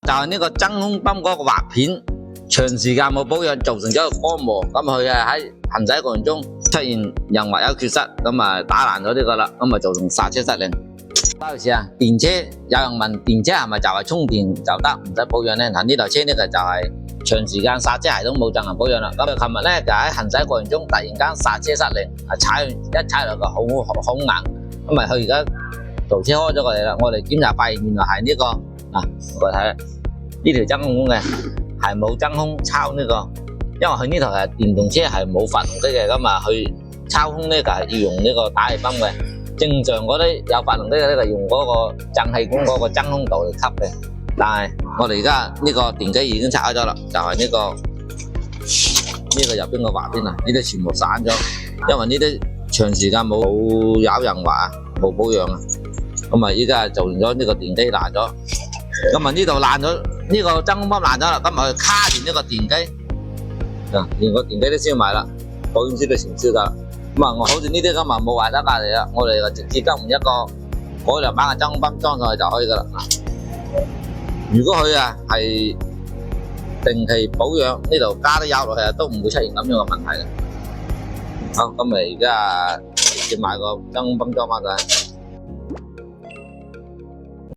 就係呢個真空泵嗰個滑片長時間冇保養，造成咗個乾磨，咁佢喺行駛過程中出現潤滑油缺失，咁啊打爛咗呢個啦，咁啊造成剎車失靈。第二次啊，電車有人問電車係咪就係充電就得唔使保養呢？嗱，呢台車呢個就係長時間剎車系統冇進行保養啦。咁琴日咧就喺行駛過程中突然間剎車失靈，踩落個好硬，咁啊佢而家導車開咗過嚟啦。我哋檢查發現原來係呢個我睇下呢條真空管嘅係冇真空抽呢個，因為佢呢台係電動車係冇發動機嘅，咁啊佢抽空呢就係要用呢個打氣泵嘅。正常嗰啲有發動機嘅呢，就用嗰個進氣管嗰個真空度嚟吸嘅，但係我哋而家呢個電機已經拆開咗啦，就係呢個入邊個滑片啊，呢啲全部散咗，因為呢啲長時間冇有潤滑啊，冇保養啊，咁啊依家造成咗呢個電機爛咗，咁啊呢度爛咗，呢個真空泵爛咗啦，咁啊去卡電呢個電機，連個電機都燒埋啦，保險絲都全燒噶。咁啊，我好似呢啲咁啊冇壞得隔離啦，我哋就直接更換一個改良版嘅真空泵裝上去就可以噶啦。如果佢啊係定期保養，呢度加啲油落去都唔會出現咁樣嘅問題嘅。好，咁咪而家直接買個真空泵裝翻佢。